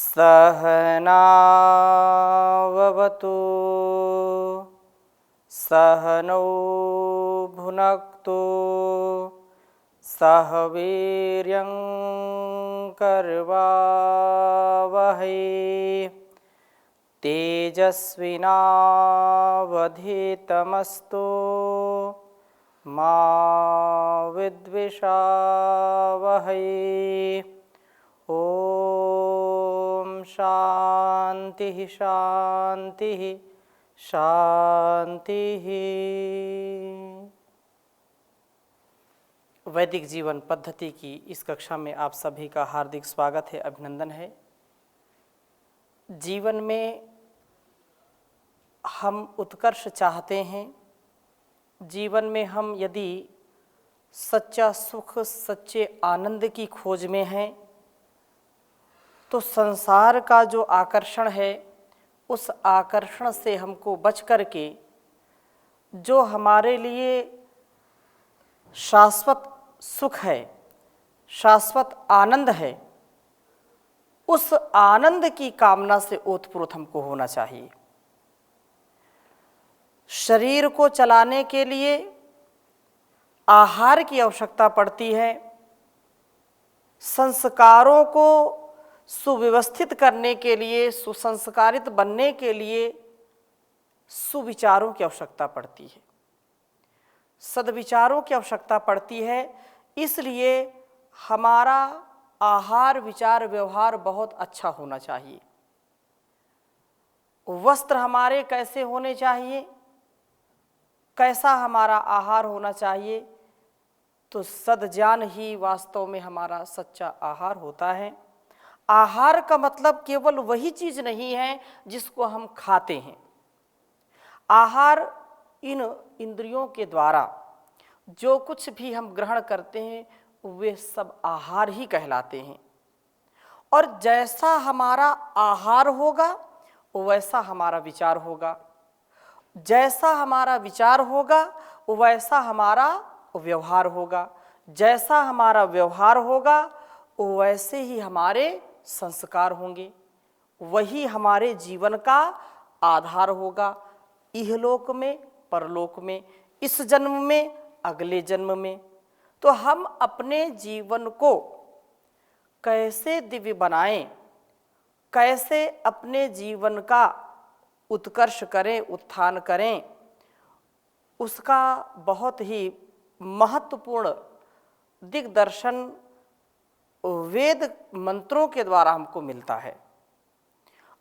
सहनाववतु सहनौ भुनक्तु सह वीर्यं करवावहै तेजस्विनावधीतमस्तु मा विद्विषावहै। ओम शांति शांति शांति। वैदिक जीवन पद्धति की इस कक्षा में आप सभी का हार्दिक स्वागत है, अभिनंदन है। जीवन में हम उत्कर्ष चाहते हैं। जीवन में हम यदि सच्चा सुख, सच्चे आनंद की खोज में हैं, तो संसार का जो आकर्षण है, उस आकर्षण से हमको बच कर के जो हमारे लिए शाश्वत सुख है, शाश्वत आनंद है, उस आनंद की कामना से ओतप्रोत हमको होना चाहिए। शरीर को चलाने के लिए आहार की आवश्यकता पड़ती है। संस्कारों को सुव्यवस्थित करने के लिए, सुसंस्कारित बनने के लिए सुविचारों की आवश्यकता पड़ती है, सद्विचारों की आवश्यकता पड़ती है। इसलिए हमारा आहार, विचार, व्यवहार बहुत अच्छा होना चाहिए। वस्त्र हमारे कैसे होने चाहिए, कैसा हमारा आहार होना चाहिए, तो सद्ज्ञान ही वास्तव में हमारा सच्चा आहार होता है। आहार का मतलब केवल वही चीज नहीं है जिसको हम खाते हैं। आहार इन इंद्रियों के द्वारा जो कुछ भी हम ग्रहण करते हैं, वे सब आहार ही कहलाते हैं। और जैसा हमारा आहार होगा, वैसा हमारा विचार होगा। जैसा हमारा विचार होगा, वैसा हमारा व्यवहार होगा। जैसा हमारा व्यवहार होगा, वैसे ही हमारे संस्कार होंगे। वही हमारे जीवन का आधार होगा, इहलोक में, परलोक में, इस जन्म में, अगले जन्म में। तो हम अपने जीवन को कैसे दिव्य बनाएं, कैसे अपने जीवन का उत्कर्ष करें, उत्थान करें, उसका बहुत ही महत्वपूर्ण दिग्दर्शन वेद मंत्रों के द्वारा हमको मिलता है।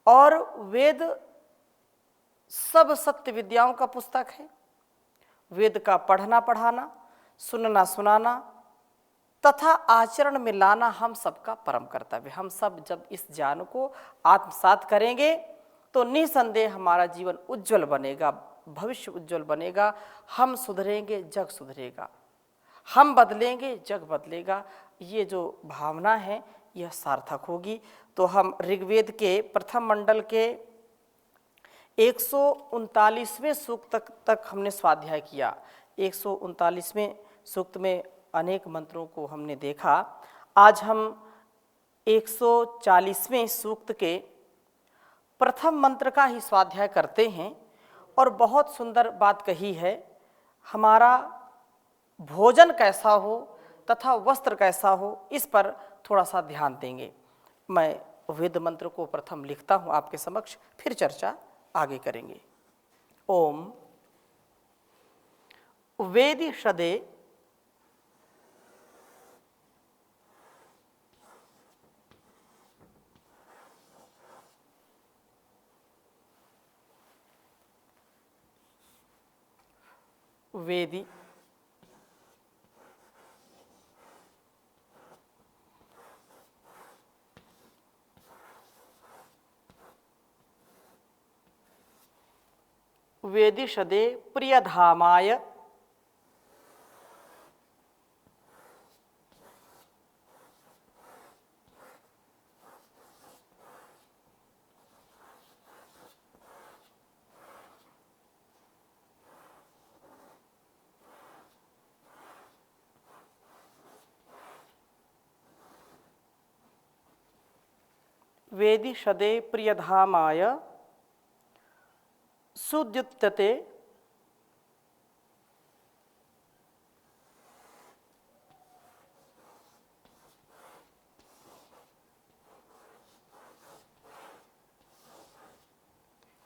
और वेद सब सत्य विद्याओं का पुस्तक है। वेद का पढ़ना, पढ़ाना, सुनना, सुनाना तथा आचरण में लाना हम सबका परम कर्तव्य। हम सब जब इस ज्ञान को आत्मसात करेंगे तो निसंदेह हमारा जीवन उज्जवल बनेगा, भविष्य उज्जवल बनेगा। हम सुधरेंगे, जग सुधरेगा। हम बदलेंगे, जग बदलेगा। ये जो भावना है, यह सार्थक होगी। तो हम ऋग्वेद के प्रथम मंडल के 139वें सूक्त तक हमने स्वाध्याय किया। 139वें सूक्त में अनेक मंत्रों को हमने देखा। आज हम 140वें सूक्त के प्रथम मंत्र का ही स्वाध्याय करते हैं। और बहुत सुंदर बात कही है, हमारा भोजन कैसा हो तथा वस्त्र कैसा हो, इस पर थोड़ा सा ध्यान देंगे। मैं वेद मंत्र को प्रथम लिखता हूँ आपके समक्ष, फिर चर्चा आगे करेंगे। ओम वेदिषदे वेदी वेदिषदे प्रियधामाय वेदिषदे प्रियधामाय सुद्युत्यते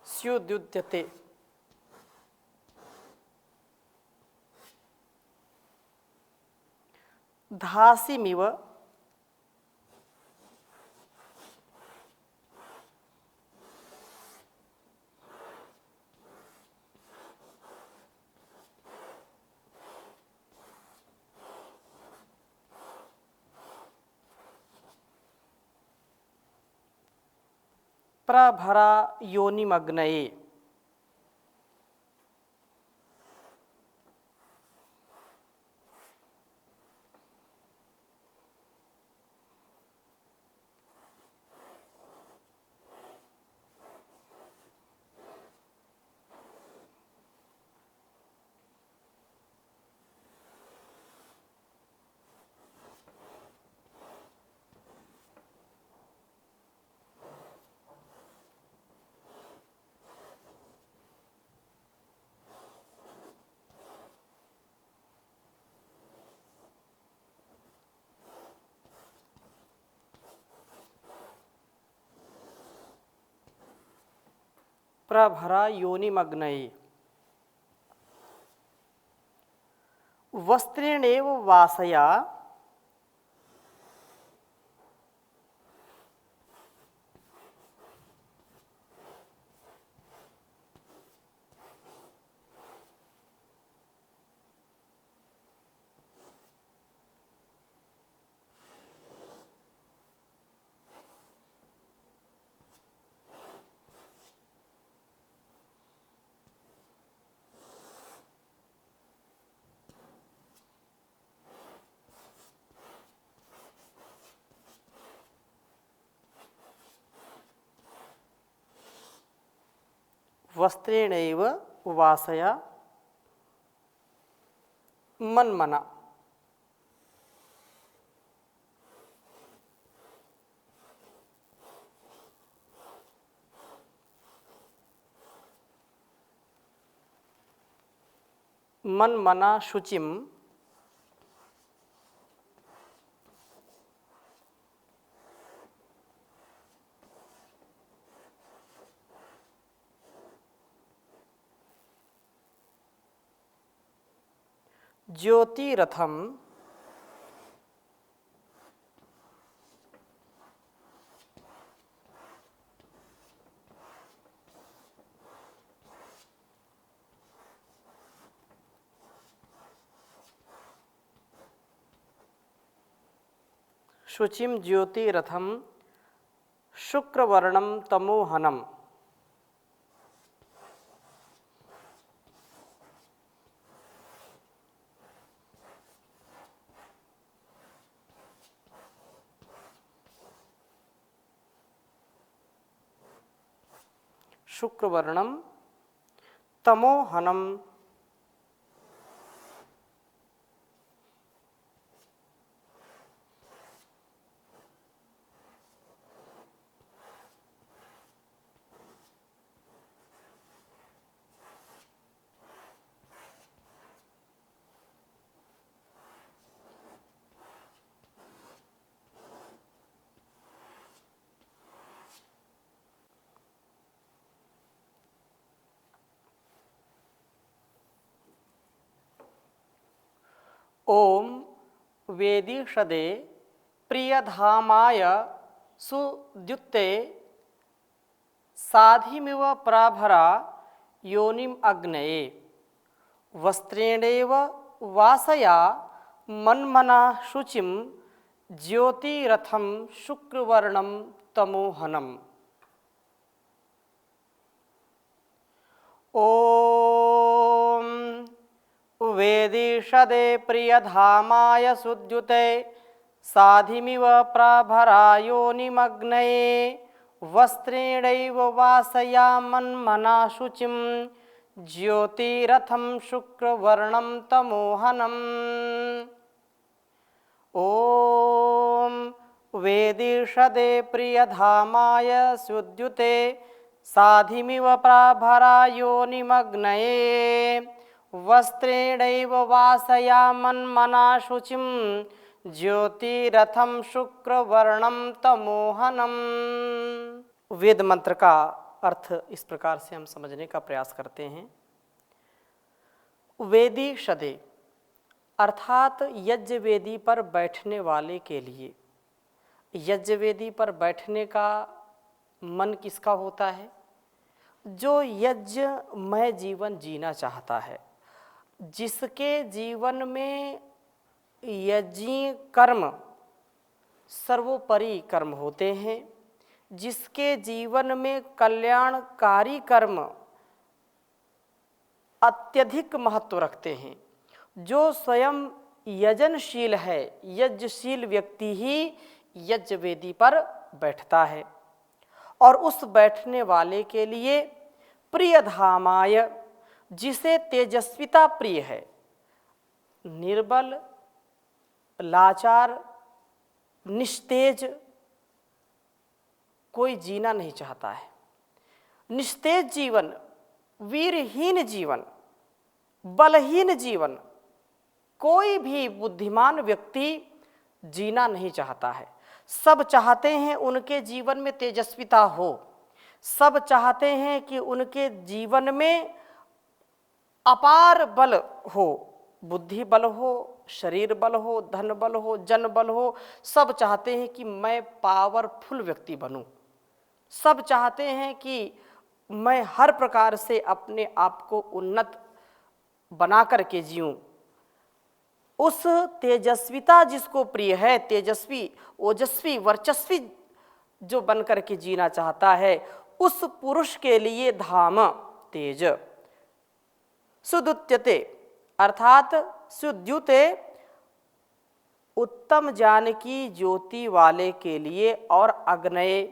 स्युद्युत्यते। धासिमिव प्रभरा योनिमग्नये। प्रभरा योनिमग्नये। वस्त्रेणेव वासया वस्त्रेणैव वासया मन्मना। मन्मना शुचिम ज्योतिरथम शुचिम ज्योतिरथम शुक्रवर्णम तमोहनम। शुक्रवर्णम तमोहनम। ओम वेदिषदे प्रियधामाय सुद्युते साधिमिव प्रभरा योनिम अग्नये। वस्त्रेणेव वासया मन्मना शुचिम ज्योतिरथम शुक्रवर्णम तमोहनम। ओम वेदिषदे प्रियधामाय सुद्युते साधिमिव प्रभरा योनिमग्नये। वस्त्रेणैव वासया मन्मना शुचिम ज्योतिरथम शुक्रवर्णम तमोहनम। ओम वेदिषदे प्रियधामाय स्युद्युते साधिमिव प्राभरायोनिमग्नये वस्त्रेणैव वासयामन्मना शुचिं ज्योतिरथं शुक्रवर्णं तमोहनम। वेद मंत्र का अर्थ इस प्रकार से हम समझने का प्रयास करते हैं। वेदी शदे अर्थात यज्ञ वेदी पर बैठने वाले के लिए। यज्ञ वेदी पर बैठने का मन किसका होता है? जो यज्ञमय जीवन जीना चाहता है, जिसके जीवन में यज्ञीय कर्म सर्वोपरि कर्म होते हैं, जिसके जीवन में कल्याणकारी कर्म अत्यधिक महत्व रखते हैं, जो स्वयं यजनशील है, यज्ञशील व्यक्ति ही यज्ञ वेदी पर बैठता है। और उस बैठने वाले के लिए प्रिय धामाय, जिसे तेजस्विता प्रिय है, निर्बल लाचार निस्तेज कोई जीना नहीं चाहता है। निस्तेज जीवन, वीरहीन जीवन, बलहीन जीवन कोई भी बुद्धिमान व्यक्ति जीना नहीं चाहता है। सब चाहते हैं उनके जीवन में तेजस्विता हो, सब चाहते हैं कि उनके जीवन में अपार बल हो, बुद्धि बल हो, शरीर बल हो, धन बल हो, जन बल हो। सब चाहते हैं कि मैं पावरफुल व्यक्ति बनूं, सब चाहते हैं कि मैं हर प्रकार से अपने आप को उन्नत बना करके जीऊं। उस तेजस्विता जिसको प्रिय है, तेजस्वी, ओजस्वी, वर्चस्वी जो बन करके जीना चाहता है, उस पुरुष के लिए धाम तेज। सुदुत्यते अर्थात सुद्युते उत्तम ज्ञान की ज्योति वाले के लिए, और अग्नये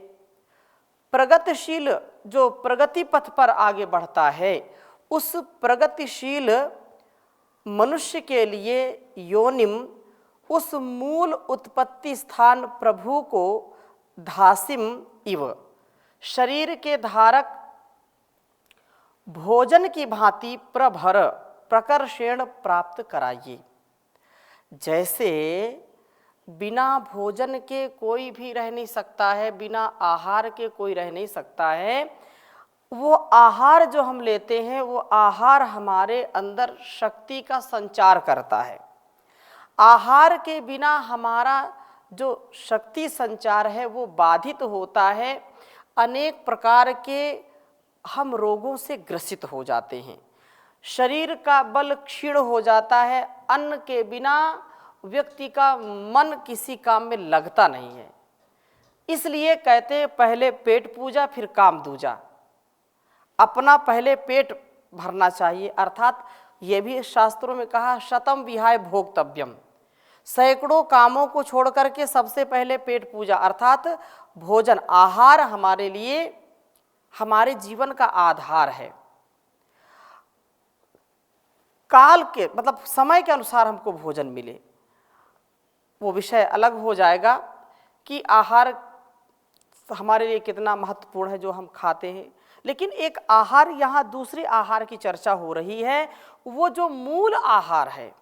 प्रगतिशील जो प्रगति पथ पर आगे बढ़ता है, उस प्रगतिशील मनुष्य के लिए योनिम उस मूल उत्पत्ति स्थान प्रभु को धासिम इव शरीर के धारक भोजन की भांति प्रभर प्रकर्षेण प्राप्त कराइए। जैसे बिना भोजन के कोई भी रह नहीं सकता है, बिना आहार के कोई रह नहीं सकता है, वो आहार जो हम लेते हैं वो आहार हमारे अंदर शक्ति का संचार करता है। आहार के बिना हमारा जो शक्ति संचार है वो बाधित होता है, अनेक प्रकार के हम रोगों से ग्रसित हो जाते हैं, शरीर का बल क्षीण हो जाता है। अन्न के बिना व्यक्ति का मन किसी काम में लगता नहीं है। इसलिए कहते हैं पहले पेट पूजा फिर काम दूजा। अपना पहले पेट भरना चाहिए, अर्थात ये भी शास्त्रों में कहा शतम विहाय भोक्तव्यम, सैकड़ों कामों को छोड़ करके सबसे पहले पेट पूजा अर्थात भोजन, आहार हमारे लिए हमारे जीवन का आधार है। काल के मतलब समय के अनुसार हमको भोजन मिले, वो विषय अलग हो जाएगा कि आहार हमारे लिए कितना महत्वपूर्ण है जो हम खाते हैं। लेकिन एक आहार, यहाँ दूसरी आहार की चर्चा हो रही है, वो जो मूल आहार है,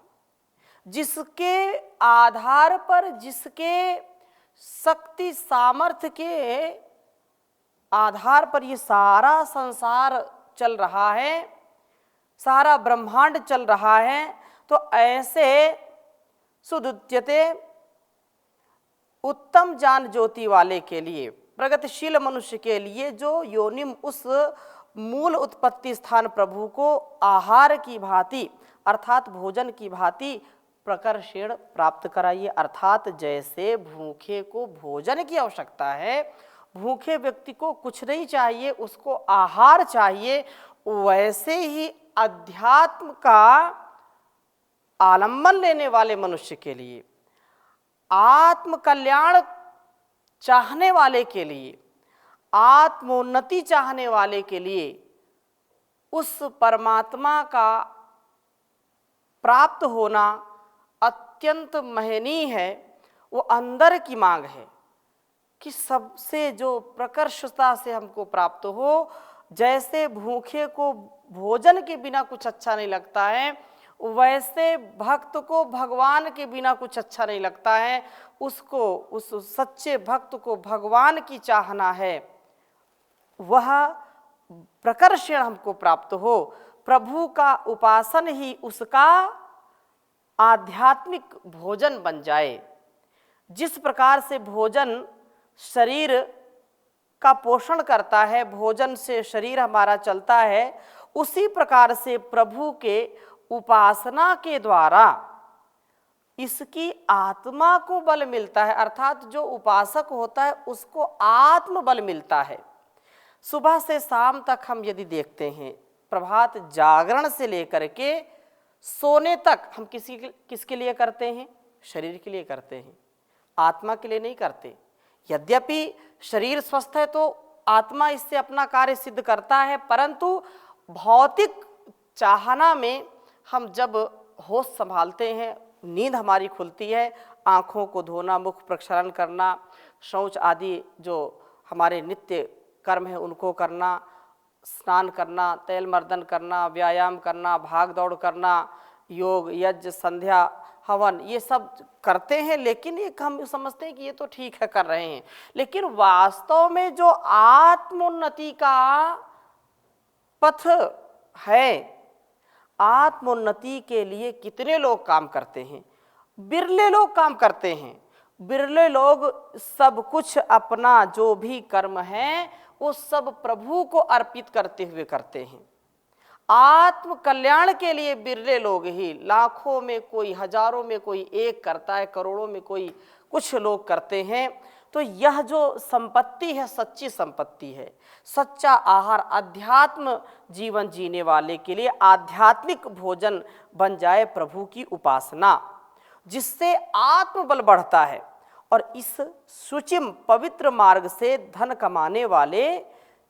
जिसके आधार पर, जिसके शक्ति सामर्थ्य के आधार पर ये सारा संसार चल रहा है, सारा ब्रह्मांड चल रहा है। तो ऐसे सुदुत्यते उत्तम ज्ञान ज्योति वाले के लिए, प्रगतिशील मनुष्य के लिए, जो योनिम उस मूल उत्पत्ति स्थान प्रभु को आहार की भांति अर्थात भोजन की भांति प्रकर्षेण प्राप्त कराइए। अर्थात जैसे भूखे को भोजन की आवश्यकता है, भूखे व्यक्ति को कुछ नहीं चाहिए, उसको आहार चाहिए, वैसे ही अध्यात्म का आलंबन लेने वाले मनुष्य के लिए, आत्म कल्याण चाहने वाले के लिए, आत्मोन्नति चाहने वाले के लिए उस परमात्मा का प्राप्त होना अत्यंत महनीय है। वो अंदर की मांग है, कि सबसे जो प्रकर्षता से हमको प्राप्त हो। जैसे भूखे को भोजन के बिना कुछ अच्छा नहीं लगता है, वैसे भक्त को भगवान के बिना कुछ अच्छा नहीं लगता है। उसको, उस सच्चे भक्त को भगवान की चाहना है, वह प्रकर्षण हमको प्राप्त हो। प्रभु का उपासन ही उसका आध्यात्मिक भोजन बन जाए। जिस प्रकार से भोजन शरीर का पोषण करता है, भोजन से शरीर हमारा चलता है, उसी प्रकार से प्रभु के उपासना के द्वारा इसकी आत्मा को बल मिलता है। अर्थात जो उपासक होता है उसको आत्म बल मिलता है। सुबह से शाम तक हम यदि देखते हैं, प्रभात जागरण से लेकर के सोने तक हम किसके लिए करते हैं? शरीर के लिए करते हैं, आत्मा के लिए नहीं करते। यद्यपि शरीर स्वस्थ है तो आत्मा इससे अपना कार्य सिद्ध करता है, परंतु भौतिक चाहना में हम जब होश संभालते हैं, नींद हमारी खुलती है, आँखों को धोना, मुख प्रक्षालन करना, शौच आदि जो हमारे नित्य कर्म है उनको करना, स्नान करना, तेल मर्दन करना, व्यायाम करना, भाग दौड़ करना, योग, यज्ञ, संध्या, हवन, ये सब करते हैं। लेकिन एक हम समझते हैं कि ये तो ठीक है, कर रहे हैं, लेकिन वास्तव में जो आत्मोन्नति का पथ है, आत्मोन्नति के लिए कितने लोग काम करते हैं? बिरले लोग काम करते हैं। बिरले लोग सब कुछ अपना जो भी कर्म है वो सब प्रभु को अर्पित करते हुए करते हैं। आत्म कल्याण के लिए बिरले लोग ही, लाखों में कोई, हजारों में कोई एक करता है, करोड़ों में कोई कुछ लोग करते हैं। तो यह जो संपत्ति है सच्ची संपत्ति है। सच्चा आहार अध्यात्म जीवन जीने वाले के लिए आध्यात्मिक भोजन बन जाए प्रभु की उपासना, जिससे आत्मबल बढ़ता है। और इस शुचिम पवित्र मार्ग से धन कमाने वाले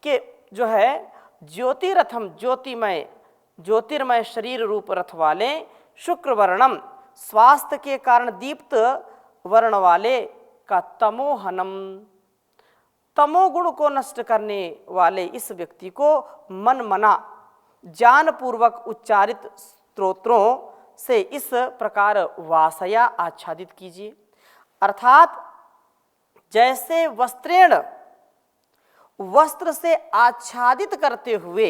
के जो है ज्योतिरथम, ज्योतिर्मय शरीर रूप रथ वाले, शुक्र वर्णम, स्वास्थ्य के कारण दीप्त वर्ण वाले का तमोहनम, तमोगुण को नष्ट करने वाले इस व्यक्ति को मन मना ज्ञान पूर्वक उच्चारित स्तोत्रों से इस प्रकार वासया आच्छादित कीजिए। अर्थात जैसे वस्त्रेण, वस्त्र से आच्छादित करते हुए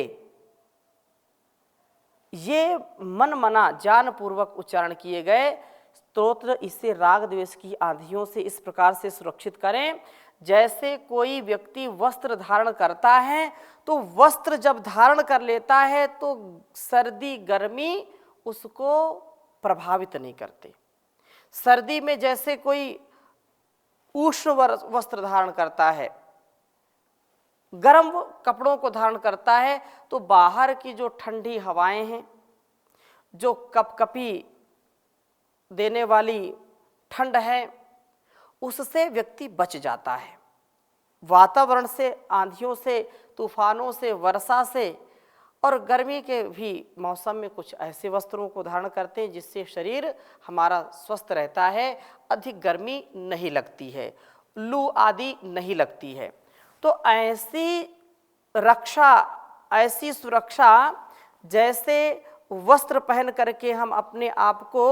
ये मन मना ज्ञान पूर्वक उच्चारण किए गए स्तोत्र, इससे राग द्वेष की आंधियों से इस प्रकार से सुरक्षित करें। जैसे कोई व्यक्ति वस्त्र धारण करता है तो वस्त्र जब धारण कर लेता है तो सर्दी गर्मी उसको प्रभावित नहीं करते। सर्दी में जैसे कोई उष्ण वस्त्र धारण करता है, गर्म कपड़ों को धारण करता है, तो बाहर की जो ठंडी हवाएं हैं, जो कपकपी देने वाली ठंड है, उससे व्यक्ति बच जाता है। वातावरण से, आंधियों से, तूफानों से, वर्षा से और गर्मी के भी मौसम में कुछ ऐसे वस्त्रों को धारण करते हैं जिससे शरीर हमारा स्वस्थ रहता है, अधिक गर्मी नहीं लगती है, लू आदि नहीं लगती है। तो ऐसी रक्षा, ऐसी सुरक्षा, जैसे वस्त्र पहन करके हम अपने आप को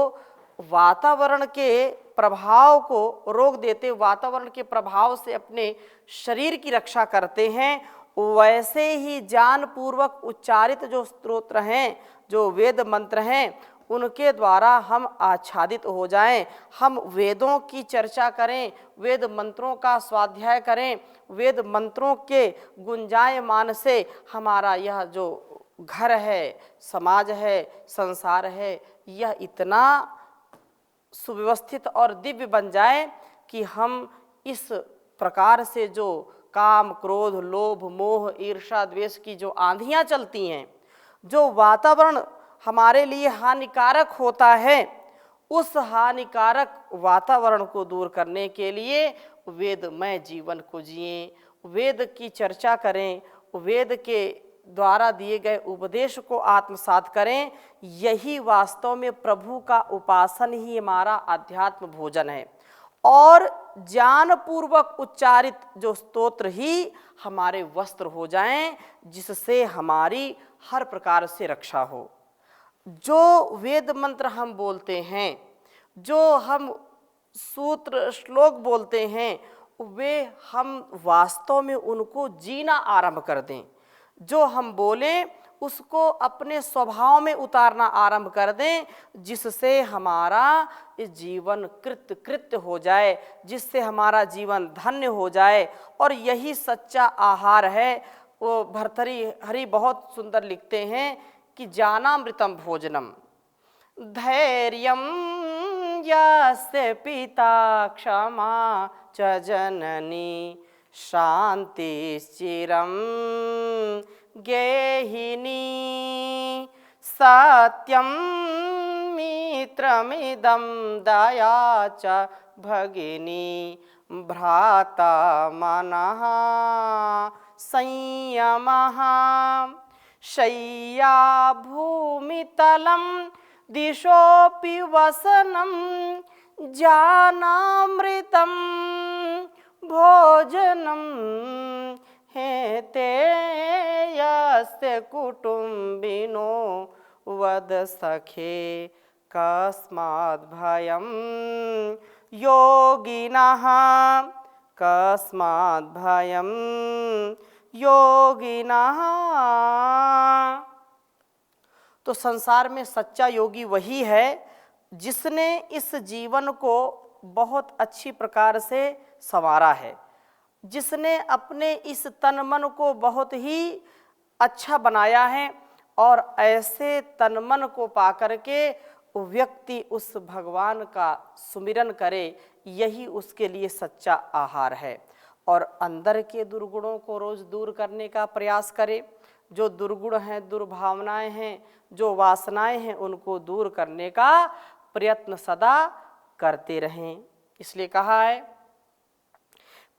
वातावरण के प्रभाव को रोक देते, वातावरण के प्रभाव से अपने शरीर की रक्षा करते हैं, वैसे ही ज्ञान पूर्वक उच्चारित जो स्तोत्र हैं, जो वेद मंत्र हैं, उनके द्वारा हम आच्छादित हो जाएं। हम वेदों की चर्चा करें, वेद मंत्रों का स्वाध्याय करें, वेद मंत्रों के गुंजायमान से हमारा यह जो घर है, समाज है, संसार है, यह इतना सुव्यवस्थित और दिव्य बन जाए कि हम इस प्रकार से जो काम, क्रोध, लोभ, मोह, ईर्ष्या, द्वेष की जो आंधियां चलती हैं, जो वातावरण हमारे लिए हानिकारक होता है, उस हानिकारक वातावरण को दूर करने के लिए वेदमय जीवन को जिएं, वेद की चर्चा करें, वेद के द्वारा दिए गए उपदेश को आत्मसात करें। यही वास्तव में प्रभु का उपासन ही हमारा आध्यात्म भोजन है। और ज्ञान पूर्वक उच्चारित जो स्तोत्र ही हमारे वस्त्र हो जाएं, जिससे हमारी हर प्रकार से रक्षा हो। जो वेद मंत्र हम बोलते हैं, जो हम सूत्र श्लोक बोलते हैं, वे हम वास्तव में उनको जीना आरंभ कर दें। जो हम बोलें उसको अपने स्वभाव में उतारना आरंभ कर दें, जिससे हमारा जीवन कृत्य हो जाए, जिससे हमारा जीवन धन्य हो जाए। और यही सच्चा आहार है। वो भर्तृहरि हरि बहुत सुंदर लिखते हैं कि ज्ञानामृतम भोजनम धैर्यं यस्य पिता क्षमा च जननी शान्तिश्चिरं गेहिनी सत्यं मित्रमिदं दया च भगिनी भ्राता मनः संयमः शय्या भूमितलं दिशोऽपि वसनं ज्ञानामृतं भोजनं हेते यस्य कुटुम्बिनो वद सखे कस्माद् भयं योगिनः कस्माद् भयं योगिनः। तो संसार में सच्चा योगी वही है जिसने इस जीवन को बहुत अच्छी प्रकार से संवारा है, जिसने अपने इस तन मन को बहुत ही अच्छा बनाया है। और ऐसे तन मन को पाकर के व्यक्ति उस भगवान का सुमिरन करे, यही उसके लिए सच्चा आहार है। और अंदर के दुर्गुणों को रोज दूर करने का प्रयास करे। जो दुर्गुण हैं, दुर्भावनाएं हैं, जो वासनाएं हैं, उनको दूर करने का प्रयत्न सदा करते रहें। इसलिए कहा है,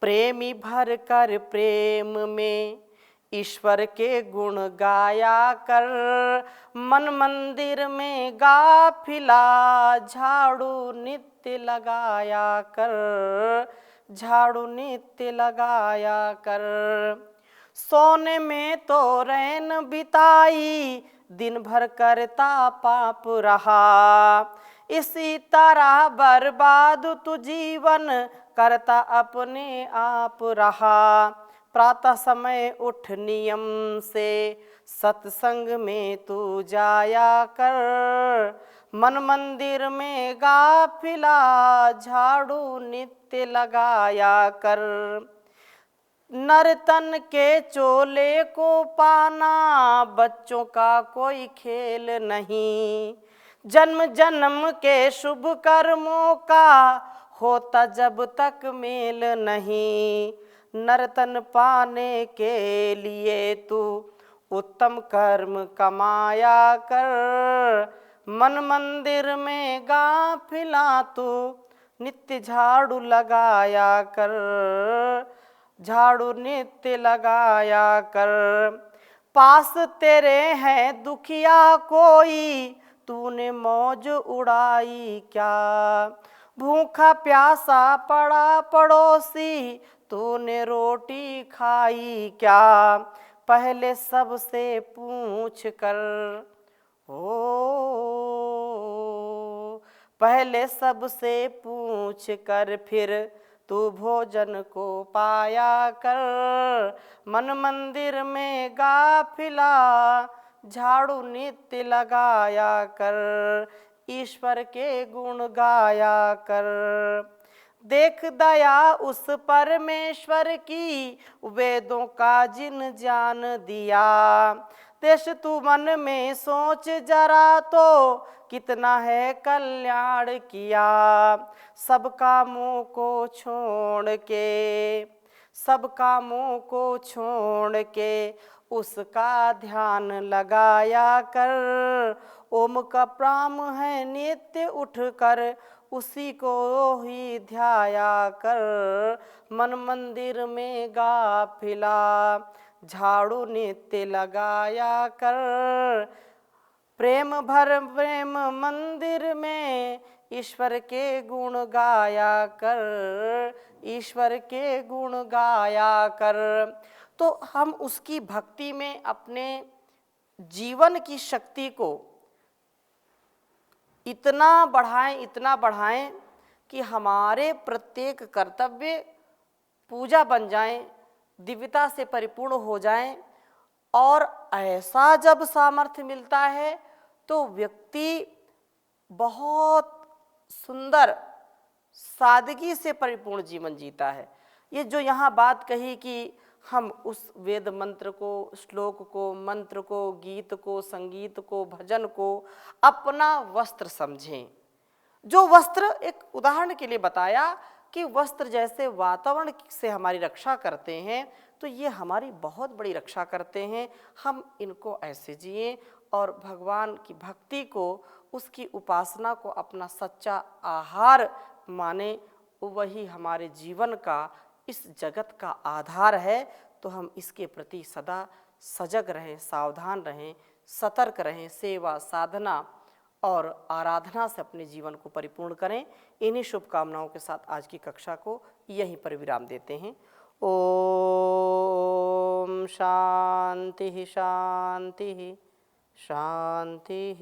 प्रेमी भर कर प्रेम में ईश्वर के गुण गाया कर, मन मंदिर में गाफिला झाड़ू नित्य लगाया कर, झाड़ू नित्य लगाया कर। सोने में तो रैन बिताई, दिन भर करता पाप रहा, इसी तरह बर्बाद तू जीवन करता अपने आप रहा। प्रातः समय उठ नियम से सत्संग में तू जाया कर, मन मंदिर में गाफिला झाड़ू नित्य लगाया कर। नर्तन के चोले को पाना बच्चों का कोई खेल नहीं, जन्म जन्म के शुभ कर्मों का होता जब तक मेल नहीं। नर्तन पाने के लिए तू उत्तम कर्म कमाया कर, मन मंदिर में गाफिला तू नित्य झाड़ू लगाया कर, झाड़ू नित्य लगाया कर। पास तेरे है दुखिया कोई, तूने मौज उड़ाई क्या, भूखा प्यासा पड़ा पड़ोसी, तूने रोटी खाई क्या। पहले सबसे पूछ कर, ओ पहले सबसे पूछ कर फिर तू भोजन को पाया कर, मन मंदिर में गाफिला झाड़ू नित्य लगाया कर, ईश्वर के गुण गाया कर। देख दया उस परमेश्वर की, वेदों का जिन जान दिया, देश तू मन में सोच जरा तो कितना है कल्याण किया। सब कामों को छोड़ के, सब कामों को छोड़ के उसका ध्यान लगाया कर। ओम का प्राम है नित्य उठ कर, उसी को ही ध्याया कर, मन मंदिर में गाफिला झाड़ू नित्य लगाया कर। प्रेम भर प्रेम मंदिर में ईश्वर के गुण गाया कर, ईश्वर के गुण गाया कर। तो हम उसकी भक्ति में अपने जीवन की शक्ति को इतना बढ़ाएं कि हमारे प्रत्येक कर्तव्य पूजा बन जाएं, दिव्यता से परिपूर्ण हो जाएं। और ऐसा जब सामर्थ्य मिलता है तो व्यक्ति बहुत सुंदर सादगी से परिपूर्ण जीवन जीता है। ये जो यहाँ बात कही कि हम उस वेद मंत्र को, श्लोक को, मंत्र को, गीत को, संगीत को, भजन को अपना वस्त्र समझें। जो वस्त्र, एक उदाहरण के लिए बताया कि वस्त्र जैसे वातावरण से हमारी रक्षा करते हैं, तो ये हमारी बहुत बड़ी रक्षा करते हैं। हम इनको ऐसे जिएं और भगवान की भक्ति को, उसकी उपासना को अपना सच्चा आहार माने। वही हमारे जीवन का, इस जगत का आधार है। तो हम इसके प्रति सदा सजग रहें, सावधान रहें, सतर्क रहें, सेवा, साधना और आराधना से अपने जीवन को परिपूर्ण करें। इन्हीं शुभकामनाओं के साथ आज की कक्षा को यहीं पर विराम देते हैं। ओम शांति शांति शांति।